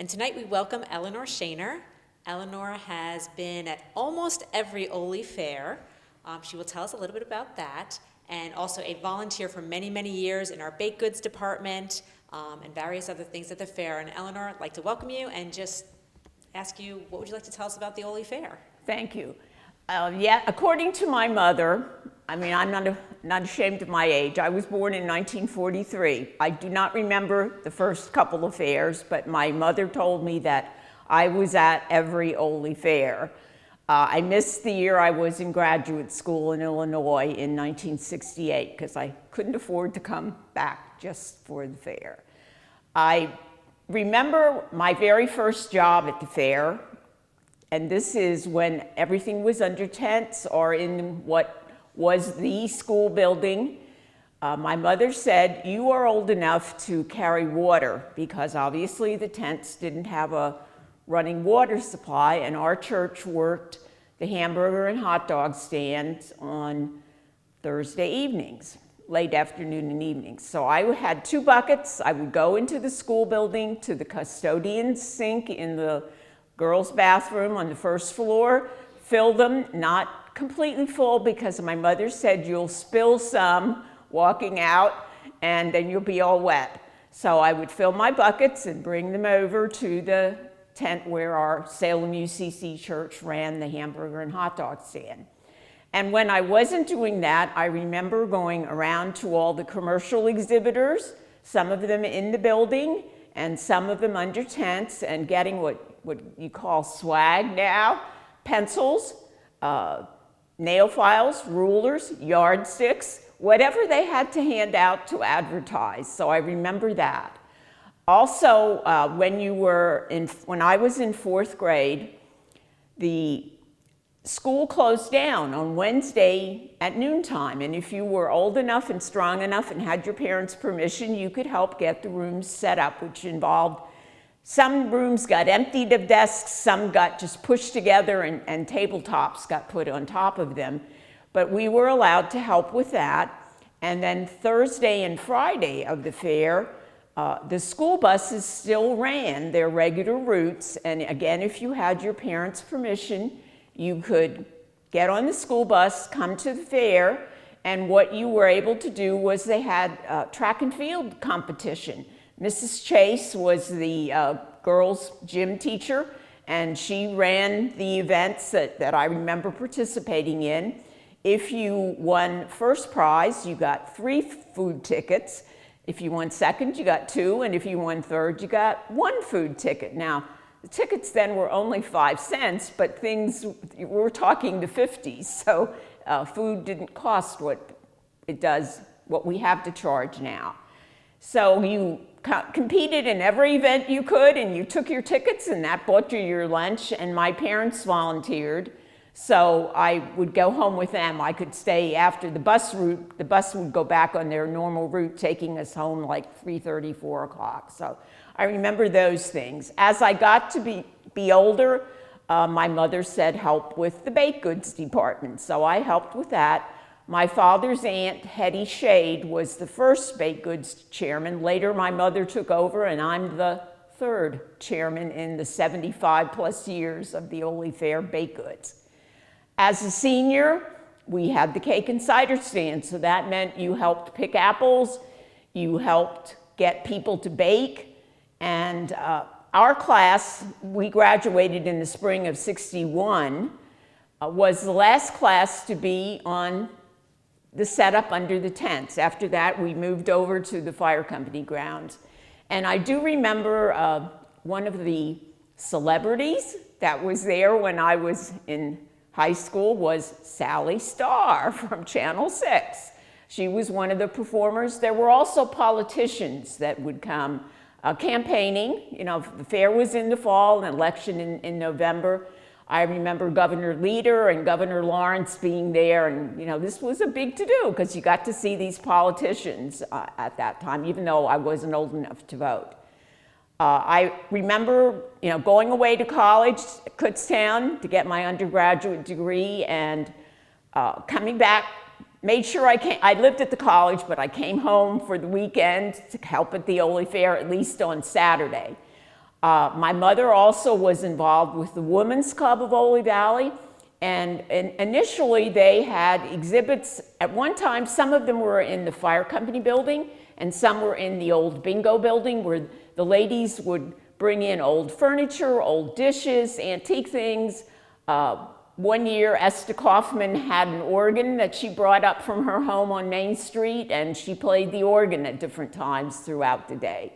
And tonight we welcome Eleanor Shaner. Eleanor has been at almost every Oley fair. She will tell us a little bit about that, and also a volunteer for many, many years in our baked goods department and various other things at the fair. And Eleanor, I'd like to welcome you and just ask you, what would you like to tell us about the Oley Fair? Thank you. According to my mother, I'm not ashamed of my age. I was born in 1943. I do not remember the first couple of fairs, but my mother told me that I was at every Oley fair. I missed the year I was in graduate school in Illinois in 1968 because I couldn't afford to come back just for the fair. I remember my very first job at the fair, and this is when everything was under tents or in what was the school building. My mother said, "You are old enough to carry water," because obviously the tents didn't have a running water supply, and our church worked the hamburger and hot dog stands on Thursday evenings, late afternoon and evenings. So I had 2 buckets. I would go into the school building to the custodian's sink in the girls' bathroom on the first floor, fill them, not completely full because my mother said you'll spill some walking out and then you'll be all wet. So I would fill my buckets and bring them over to the tent where our Salem UCC church ran the hamburger and hot dog stand. And when I wasn't doing that, I remember going around to all the commercial exhibitors, some of them in the building and some of them under tents, and getting what you call swag now, pencils, nail files, rulers, yardsticks, whatever they had to hand out to advertise. So I remember that. Also, when I was in 4th grade, the school closed down on Wednesday at noontime, and if you were old enough and strong enough and had your parents' permission, you could help get the rooms set up, which involved some rooms got emptied of desks, some got just pushed together and tabletops got put on top of them. But we were allowed to help with that. And then Thursday and Friday of the fair, the school buses still ran their regular routes. And again, if you had your parents' permission, you could get on the school bus, come to the fair, and what you were able to do was they had track and field competition. Mrs. Chase was the girls' gym teacher, and she ran the events that I remember participating in. If you won first prize, you got 3 food tickets. If you won second, you got 2, and if you won third, you got 1 food ticket. Now, the tickets then were only 5 cents, but we're talking the 50s, so food didn't cost what we have to charge now. So you competed in every event you could, and you took your tickets, and that bought you your lunch, and my parents volunteered. So I would go home with them. I could stay after the bus route. The bus would go back on their normal route, taking us home like 3:30, 4 o'clock. So I remember those things. As I got to be older, my mother said help with the baked goods department. So I helped with that. My father's aunt, Hetty Shade, was the first baked goods chairman. Later, my mother took over, and I'm the 3rd chairman in the 75 plus years of the Oley Fair baked goods. As a senior, we had the cake and cider stand, so that meant you helped pick apples, you helped get people to bake, and our class, we graduated in the spring of '61, was the last class to be on the setup under the tents. After that, we moved over to the fire company grounds. And I do remember one of the celebrities that was there when I was in high school was Sally Starr from Channel 6. She was one of the performers. There were also politicians that would come campaigning. You know, the fair was in the fall, an election in November. I remember Governor Leader and Governor Lawrence being there, and you know, this was a big to-do because you got to see these politicians at that time, even though I wasn't old enough to vote. I remember, you know, going away to college, Kutztown, to get my undergraduate degree, and coming back. Made sure I lived at the college, but I came home for the weekend to help at the Oley Fair, at least on Saturday. My mother also was involved with the Women's Club of Oley Valley, and initially they had exhibits. At one time, some of them were in the fire company building, and some were in the old bingo building, where the ladies would bring in old furniture, old dishes, antique things. One year, Esther Kaufman had an organ that she brought up from her home on Main Street, and she played the organ at different times throughout the day.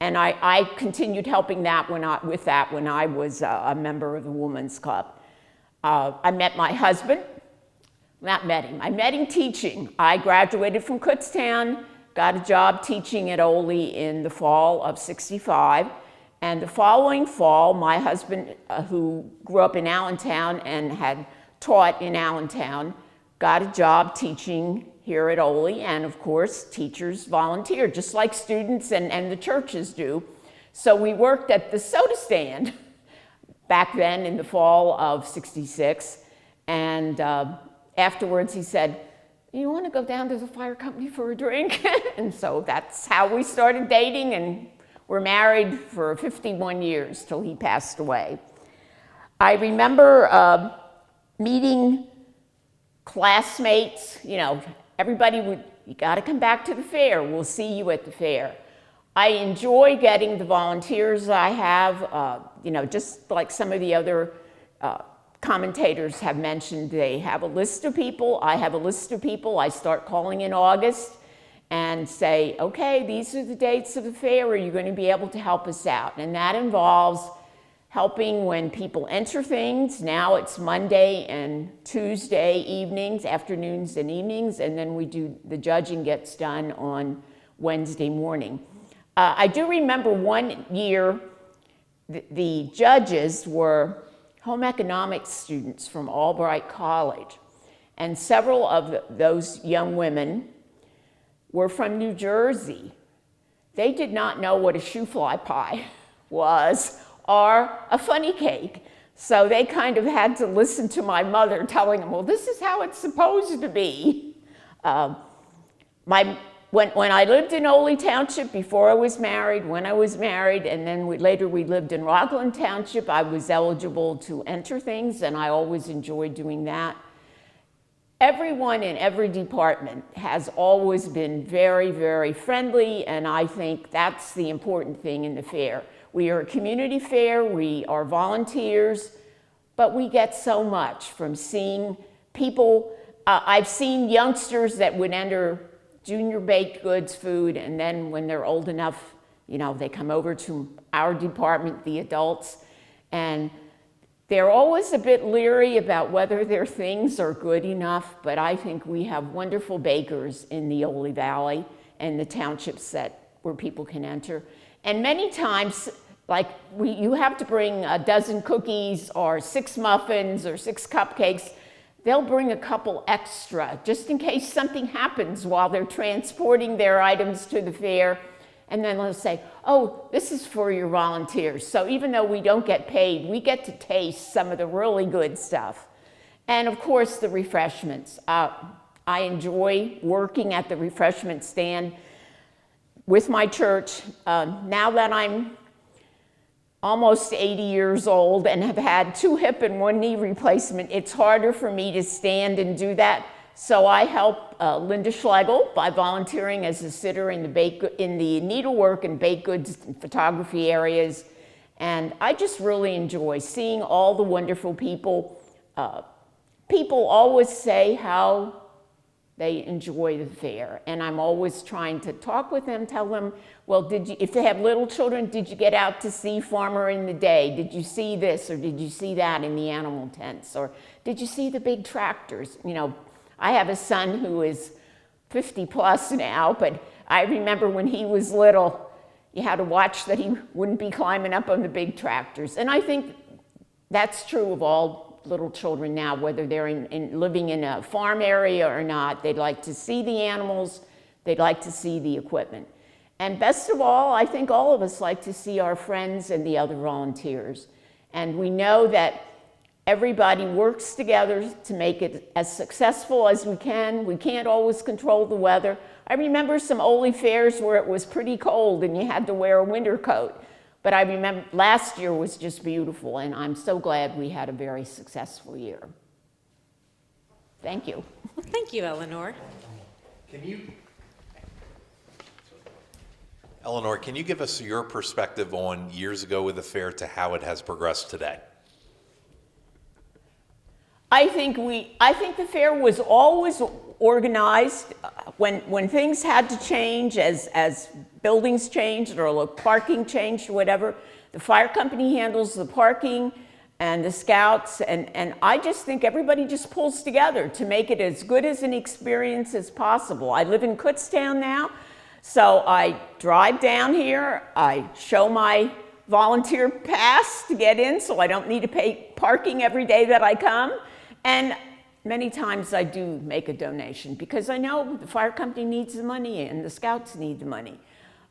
And I continued helping with that when I was a member of the Women's Club. I met my husband, not met him, I met him teaching. I graduated from Kutztown, got a job teaching at Oley in the fall of '65. And the following fall, my husband, who grew up in Allentown and had taught in Allentown, got a job teaching here at Oley, and of course, teachers volunteer, just like students and the churches do. So we worked at the soda stand back then in the fall of '66, and afterwards he said, "You want to go down to the fire company for a drink?" And so that's how we started dating, and we're married for 51 years till he passed away. I remember meeting classmates, everybody would, "You got to come back to the fair. We'll see you at the fair." I enjoy getting the volunteers I have, just like some of the other commentators have mentioned. They have a list of people. I have a list of people. I start calling in August and say, "Okay, these are the dates of the fair. Are you going to be able to help us out?" And that involves helping when people enter things. Now it's Monday and Tuesday evenings, afternoons and evenings, and then the judging gets done on Wednesday morning. I do remember one year the judges were home economics students from Albright College, and several of those young women were from New Jersey. They did not know what a shoofly pie was or a funny cake. So they kind of had to listen to my mother telling them, "Well, this is how it's supposed to be." When I lived in Oley Township before I was married, when I was married, and then later we lived in Rockland Township, I was eligible to enter things, and I always enjoyed doing that. Everyone in every department has always been very, very friendly, and I think that's the important thing in the fair. We are a community fair, we are volunteers, but we get so much from seeing people. I've seen youngsters that would enter junior baked goods food, and then when they're old enough, they come over to our department, the adults, and they're always a bit leery about whether their things are good enough, but I think we have wonderful bakers in the Oley Valley and the townships where people can enter. And many times, you have to bring a dozen cookies or 6 muffins or 6 cupcakes. They'll bring a couple extra just in case something happens while they're transporting their items to the fair. And then they'll say, "Oh, this is for your volunteers." So even though we don't get paid, we get to taste some of the really good stuff. And of course, the refreshments. I enjoy working at the refreshment stand with my church. Now that I'm almost 80 years old and have had 2 hip and 1 knee replacement, it's harder for me to stand and do that. So I help Linda Schlegel by volunteering as a sitter in the needlework and baked goods and photography areas. And I just really enjoy seeing all the wonderful people. People always say how they enjoy the fair. And I'm always trying to talk with them, tell them, "Well, if they have little children, did you get out to see Farmer in the Day? Did you see this or did you see that in the animal tents? Or did you see the big tractors?" I have a son who is 50 plus now, but I remember when he was little, you had to watch that he wouldn't be climbing up on the big tractors. And I think that's true of all little children now, whether they're living in a farm area or not. They'd like to see the animals, they'd like to see the equipment. And best of all, I think all of us like to see our friends and the other volunteers. And we know that everybody works together to make it as successful as we can. We can't always control the weather. I remember some Oley fairs where it was pretty cold and you had to wear a winter coat. But I remember last year was just beautiful, and I'm so glad we had a very successful year. Thank you. Well, thank you, Eleanor. Eleanor, can you give us your perspective on years ago with the fair to how it has progressed today? I think the fair was always organized when things had to change, as buildings changed or parking changed or whatever. The fire company handles the parking and the scouts, and I just think everybody just pulls together to make it as good as an experience as possible. I live in Kutztown now, so I drive down here, I show my volunteer pass to get in so I don't need to pay parking every day that I come. And many times I do make a donation because I know the fire company needs the money and the scouts need the money.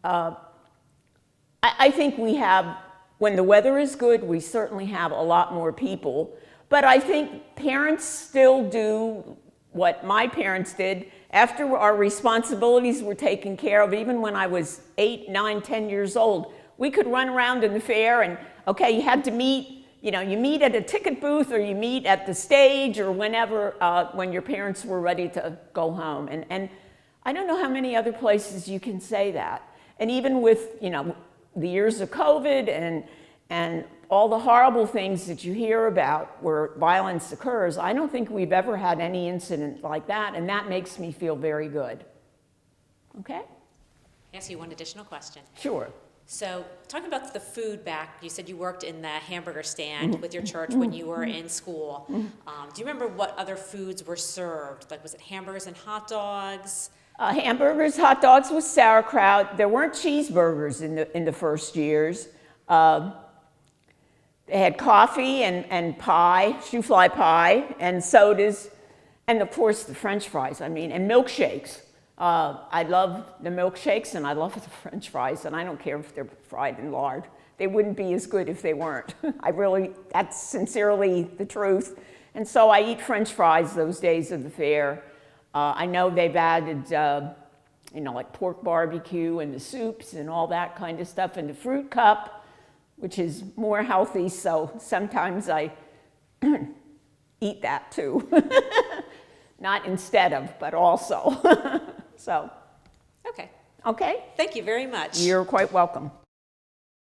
I think we have, when the weather is good, we certainly have a lot more people. But I think parents still do what my parents did after our responsibilities were taken care of. Even when I was 8, 9, 10 years old, we could run around in the fair and, okay, you had to meet. You know, you meet at a ticket booth or you meet at the stage or whenever, when your parents were ready to go home. And I don't know how many other places you can say that. And even with, you know, the years of COVID and all the horrible things that you hear about where violence occurs, I don't think we've ever had any incident like that, and that makes me feel very good. Okay? Ask you one additional question. Sure. So, talking about the food back, you said you worked in the hamburger stand with your church when you were in school. Do you remember what other foods were served? Like, was it hamburgers and hot dogs? Hamburgers, hot dogs with sauerkraut. There weren't cheeseburgers in the first years. They had coffee and pie, shoe fly pie, and sodas, and of course the French fries. I mean, and milkshakes. I love the milkshakes and I love the French fries, and I don't care if they're fried in lard. They wouldn't be as good if they weren't. That's sincerely the truth. And so I eat French fries those days of the fair. I know they've added, you know, like pork barbecue and the soups and all that kind of stuff, and the fruit cup, which is more healthy, so sometimes I eat that too. Not instead of, but also. So, Okay. okay, Thank you very much. you're quite welcome.